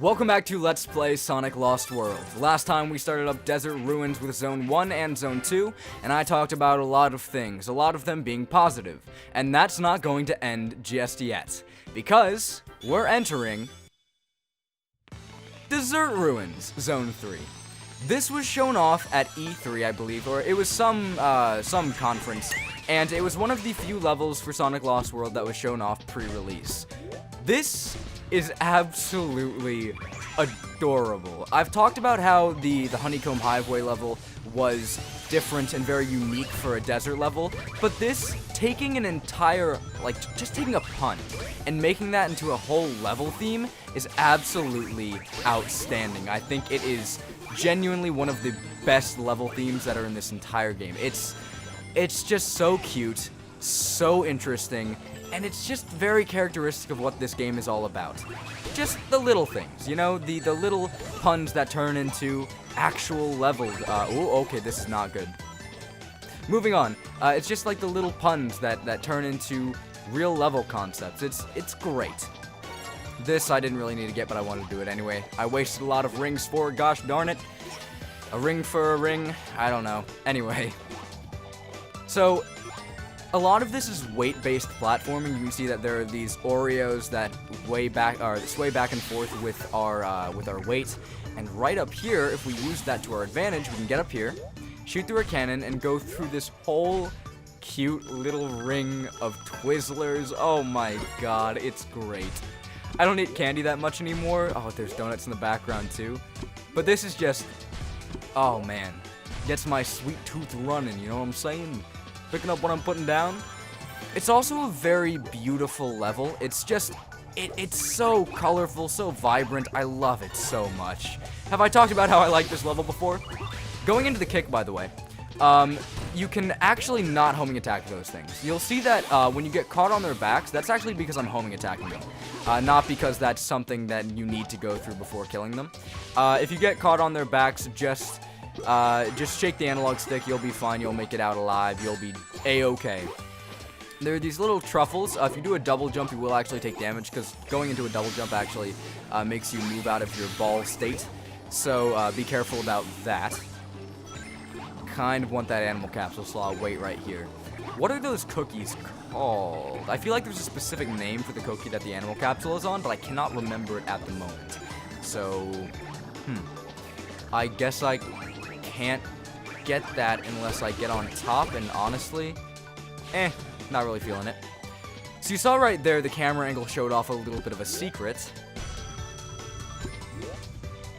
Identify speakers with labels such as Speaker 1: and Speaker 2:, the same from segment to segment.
Speaker 1: Welcome back to Let's Play Sonic Lost World. Last time we started up Desert Ruins with Zone 1 and Zone 2, and I talked about a lot of things, a lot of them being positive. And that's not going to end just yet, because we're entering Desert Ruins Zone 3. This was shown off at E3, I believe, or it was some conference, and it was one of the few levels for Sonic Lost World that was shown off pre-release. This is absolutely adorable. I've talked about how the Honeycomb Hiveway level was different and very unique for a desert level, but this, taking an entire, just taking a pun and making that into a whole level theme is absolutely outstanding. I think it is genuinely one of the best level themes that are in this entire game. It's just so cute, so interesting, and it's just very characteristic of what this game is all about. Just the little things, you know, the little puns that turn into actual levels. Ooh, okay, this is not good. Moving on, it's just like the little puns that turn into real level concepts. It's great. This I didn't really need to get, but I wanted to do it anyway. I wasted a lot of rings for it, gosh darn it. A ring for a ring, I don't know. Anyway. So, a lot of this is weight-based platforming. You can see that there are these Oreos that sway back and forth with our weight. And right up here, if we use that to our advantage, we can get up here, shoot through a cannon, and go through this whole cute little ring of Twizzlers. Oh my god, it's great. I don't eat candy that much anymore. Oh, there's donuts in the background too. But this is just, oh man, gets my sweet tooth running, you know what I'm saying? Picking up what I'm putting down. It's also a very beautiful level. It's just, it's so colorful, so vibrant. I love it so much. Have I talked about how I like this level before? Going into the kick, by the way, you can actually not homing attack those things. You'll see that when you get caught on their backs, that's actually because I'm homing attacking them. Not because that's something that you need to go through before killing them. If you get caught on their backs, just shake the analog stick, you'll be fine, you'll make it out alive, you'll be a-okay. There are these little truffles. If you do a double jump, you will actually take damage, because going into a double jump actually makes you move out of your ball state. So be careful about that. Kind of want that animal capsule, so I'll wait right here. What are those cookies called? I feel like there's a specific name for the cookie that the animal capsule is on, but I cannot remember it at the moment. So, I guess I can't get that unless I get on top, and honestly, not really feeling it. So you saw right there, the camera angle showed off a little bit of a secret.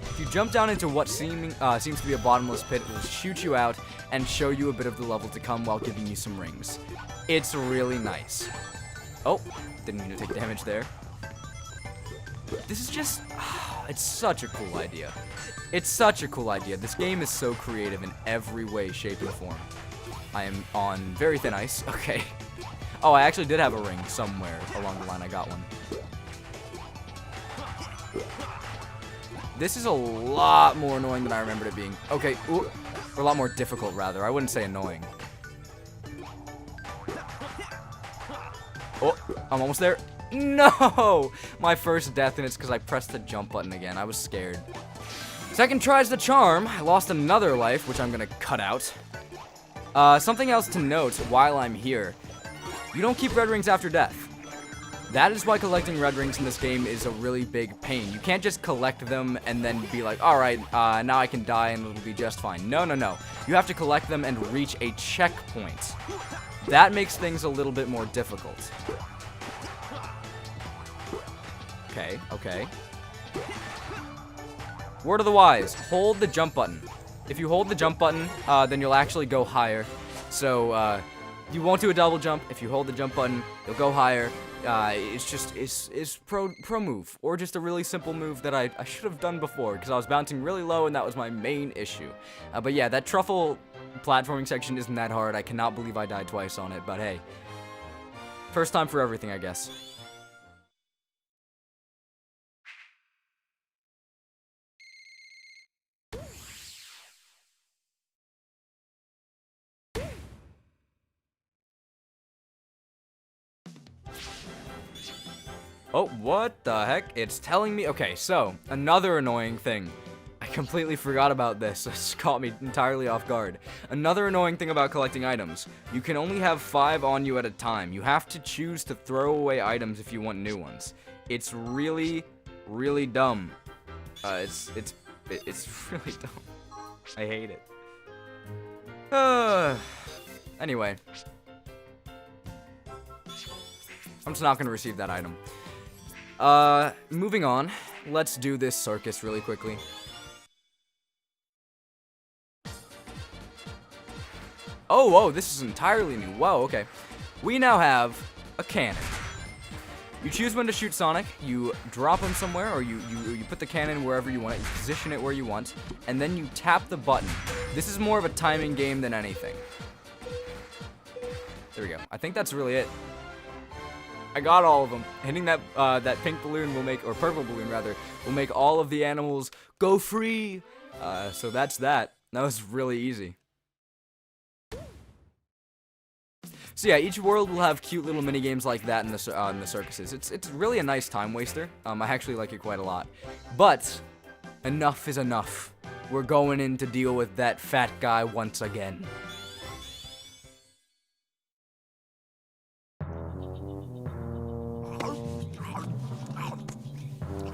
Speaker 1: If you jump down into what seems to be a bottomless pit, it will shoot you out and show you a bit of the level to come while giving you some rings. It's really nice. Oh, didn't mean to take damage there. This is just, it's such a cool idea. It's such a cool idea. This game is so creative in every way, shape, and form. I am on very thin ice. Okay. Oh, I actually did have a ring somewhere along the line. I got one. This is a lot more annoying than I remembered it being. Okay, ooh, or a lot more difficult, rather. I wouldn't say annoying. Oh, I'm almost there. No! My first death, and it's because I pressed the jump button again. I was scared. Second try's the charm. I lost another life, which I'm going to cut out. Something else to note while I'm here. You don't keep red rings after death. That is why collecting red rings in this game is a really big pain. You can't just collect them and then be like, alright, now I can die and it'll be just fine. No, no, no. You have to collect them and reach a checkpoint. That makes things a little bit more difficult. Okay, okay. Word of the wise, hold the jump button. If you hold the jump button, then you'll actually go higher. So, you won't do a double jump. If you hold the jump button, you'll go higher. It's pro move, or just a really simple move that I should have done before, because I was bouncing really low, and that was my main issue. But yeah, that truffle platforming section isn't that hard. I cannot believe I died twice on it, but hey. First time for everything, I guess. Oh, what the heck? It's telling me. Okay, so another annoying thing. I completely forgot about this. This caught me entirely off guard. Another annoying thing about collecting items. You can only have 5 on you at a time. You have to choose to throw away items if you want new ones. It's really, really dumb. It's really dumb. I hate it. Anyway. I'm just not gonna receive that item. Moving on. Let's do this circus really quickly. Oh, this is entirely new. Whoa, okay. We now have a cannon. You choose when to shoot Sonic, you drop him somewhere, or you put the cannon wherever you want it, you position it where you want, and then you tap the button. This is more of a timing game than anything. There we go. I think that's really it. I got all of them. Hitting that that pink balloon will make, or purple balloon rather, will make all of the animals go free. So that's that. That was really easy. So yeah, each world will have cute little mini games like that in the circuses. It's really a nice time waster. I actually like it quite a lot. But enough is enough. We're going in to deal with that fat guy once again.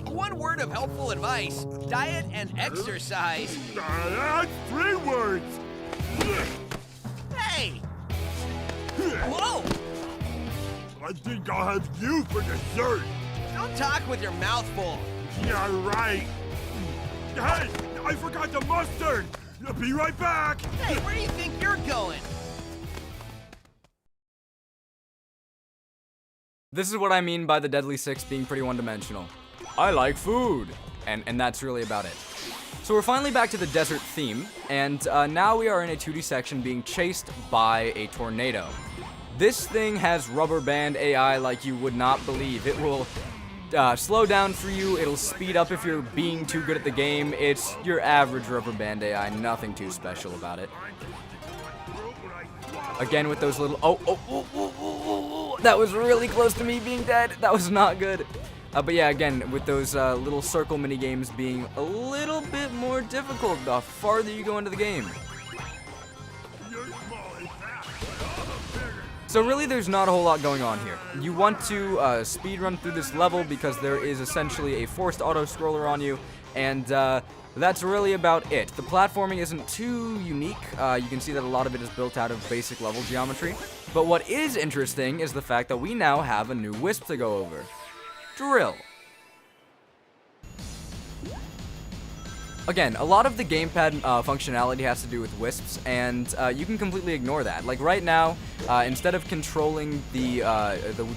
Speaker 2: One word of helpful advice: diet and exercise.
Speaker 3: That's 3 words.
Speaker 2: Hey! Whoa!
Speaker 3: I think I'll have you for dessert.
Speaker 2: Don't talk with your mouth full.
Speaker 3: Yeah, right. Hey, I forgot the mustard. Be right back.
Speaker 2: Hey, where do you think you're going?
Speaker 1: This is what I mean by the Deadly Six being pretty one-dimensional. I like food, and that's really about it. So we're finally back to the desert theme, and now we are in a 2D section being chased by a tornado. This thing has rubber band AI like you would not believe. It will slow down for you, it'll speed up if you're being too good at the game. It's your average rubber band AI, nothing too special about it. Again with those little, that was really close to me being dead. That was not good. But yeah, again, with those little circle mini games being a little bit more difficult the farther you go into the game. So really, there's not a whole lot going on here. You want to speedrun through this level because there is essentially a forced auto-scroller on you, and that's really about it. The platforming isn't too unique. You can see that a lot of it is built out of basic level geometry. But what is interesting is the fact that we now have a new wisp to go over. Drill. Again, a lot of the gamepad functionality has to do with wisps, and you can completely ignore that. Like right now, instead of controlling the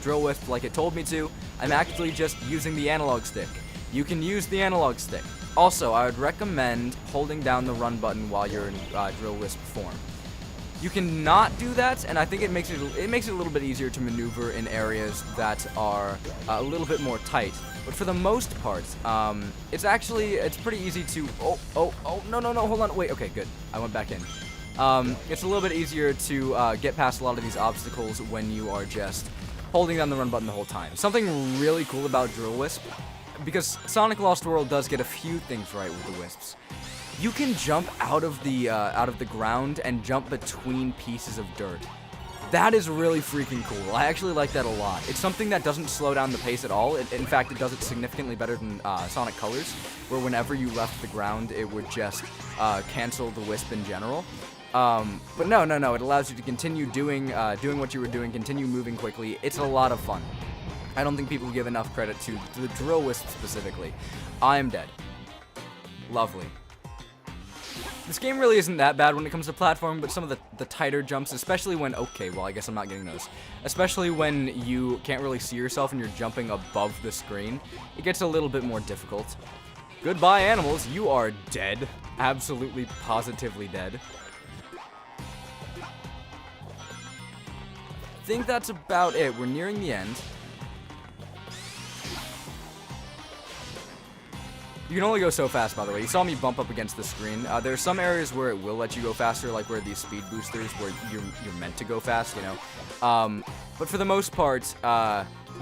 Speaker 1: drill wisp like it told me to, I'm actually just using the analog stick. You can use the analog stick. Also, I would recommend holding down the run button while you're in drill wisp form. You can not do that, and I think it makes it a little bit easier to maneuver in areas that are a little bit more tight. But for the most part, it's pretty easy to. No, hold on, wait, okay, good. I went back in. It's a little bit easier to get past a lot of these obstacles when you are just holding down the run button the whole time. Something really cool about Drill Wisp, because Sonic Lost World does get a few things right with the wisps. You can jump out of the ground and jump between pieces of dirt. That is really freaking cool. I actually like that a lot. It's something that doesn't slow down the pace at all. In fact, it does it significantly better than Sonic Colors, where whenever you left the ground, it would just cancel the wisp in general. But no, it allows you to continue doing what you were doing, continue moving quickly. It's a lot of fun. I don't think people give enough credit to the Drill Wisp specifically. I am dead. Lovely. This game really isn't that bad when it comes to platforming, but some of the tighter jumps, especially when, okay, well, I guess I'm not getting those. Especially when you can't really see yourself and you're jumping above the screen, it gets a little bit more difficult. Goodbye, animals. You are dead. Absolutely, positively dead. I think that's about it. We're nearing the end. You can only go so fast, by the way. You saw me bump up against the screen. There are some areas where it will let you go faster, like where these speed boosters, where you're meant to go fast, you know. But for the most part,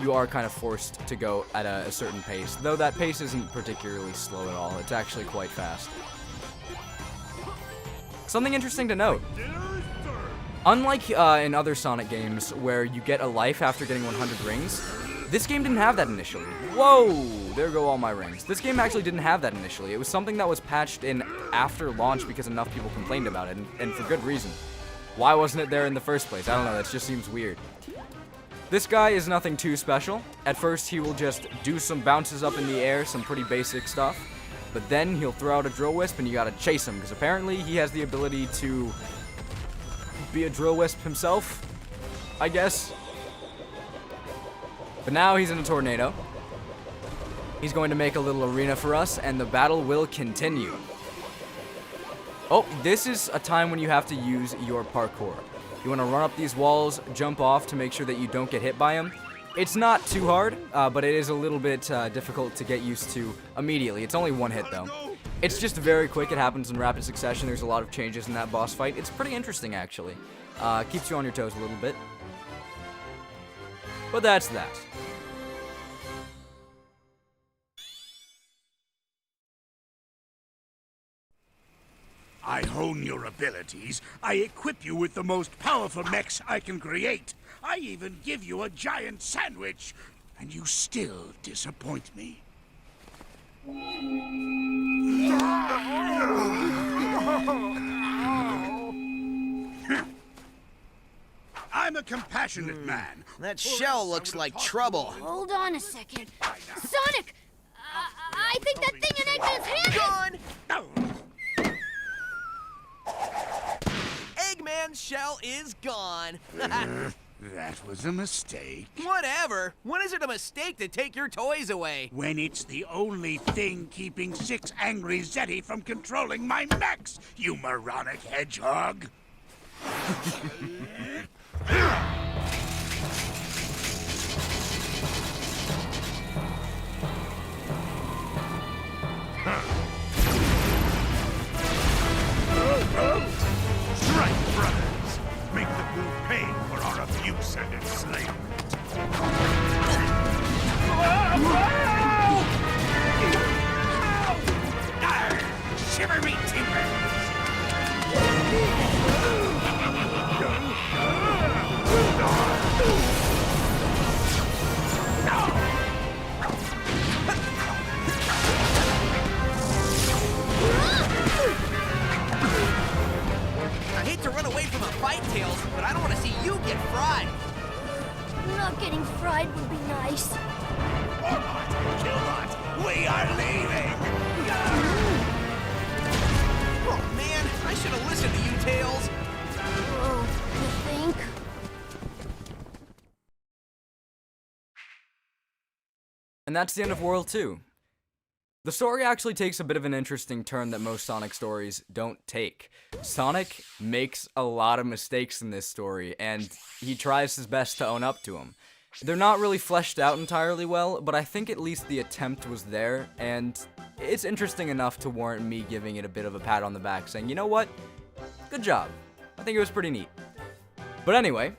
Speaker 1: you are kind of forced to go at a certain pace, though that pace isn't particularly slow at all. It's actually quite fast. Something interesting to note. Unlike in other Sonic games where you get a life after getting 100 rings, this game didn't have that initially. Whoa! There go all my rings. This game actually didn't have that initially. It was something that was patched in after launch because enough people complained about it, and for good reason. Why wasn't it there in the first place? I don't know, that just seems weird. This guy is nothing too special. At first, he will just do some bounces up in the air, some pretty basic stuff. But then he'll throw out a drill wisp and you gotta chase him, because apparently he has the ability to be a drill wisp himself, I guess. But now he's in a tornado. He's going to make a little arena for us, and the battle will continue. Oh, this is a time when you have to use your parkour. You want to run up these walls, jump off to make sure that you don't get hit by them. It's not too hard, but it is a little bit difficult to get used to immediately. It's only one hit, though. It's just very quick. It happens in rapid succession. There's a lot of changes in that boss fight. It's pretty interesting, actually. Keeps you on your toes a little bit. But that's that.
Speaker 4: I hone your abilities. I equip you with the most powerful mechs I can create. I even give you a giant sandwich. And you still disappoint me. I'm a compassionate man.
Speaker 2: That shell looks like trouble.
Speaker 5: Hold on a second. Sonic! I think that thing in Eggman's hand is...
Speaker 2: Gone!
Speaker 4: Oh.
Speaker 2: Eggman's shell is gone.
Speaker 4: That was a mistake.
Speaker 2: Whatever. When is it a mistake to take your toys away?
Speaker 4: When it's the only thing keeping 6 angry Zeti from controlling my mechs, you moronic hedgehog.
Speaker 3: Strike, brothers! Make the fool pay for our abuse and enslavement.
Speaker 4: Shiver me timbers!
Speaker 2: I hate to run away from a fight, Tails, but I don't want to see you get fried.
Speaker 5: Not getting fried would be nice.
Speaker 4: Orbot! Killbot! We are leaving!
Speaker 2: Oh, man, I should have listened to you, Tails.
Speaker 5: Oh, you think?
Speaker 1: And that's the end of World 2. The story actually takes a bit of an interesting turn that most Sonic stories don't take. Sonic makes a lot of mistakes in this story, and he tries his best to own up to them. They're not really fleshed out entirely well, but I think at least the attempt was there, and it's interesting enough to warrant me giving it a bit of a pat on the back, saying, you know what? Good job. I think it was pretty neat. But anyway,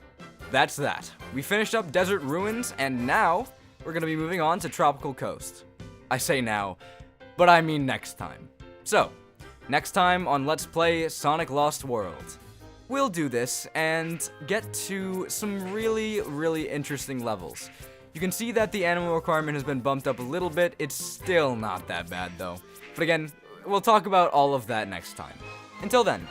Speaker 1: that's that. We finished up Desert Ruins, and now we're going to be moving on to Tropical Coast. I say now, but I mean next time. So, next time on Let's Play Sonic Lost World, we'll do this and get to some really, really interesting levels. You can see that the animal requirement has been bumped up a little bit. It's still not that bad though. But again, we'll talk about all of that next time. Until then,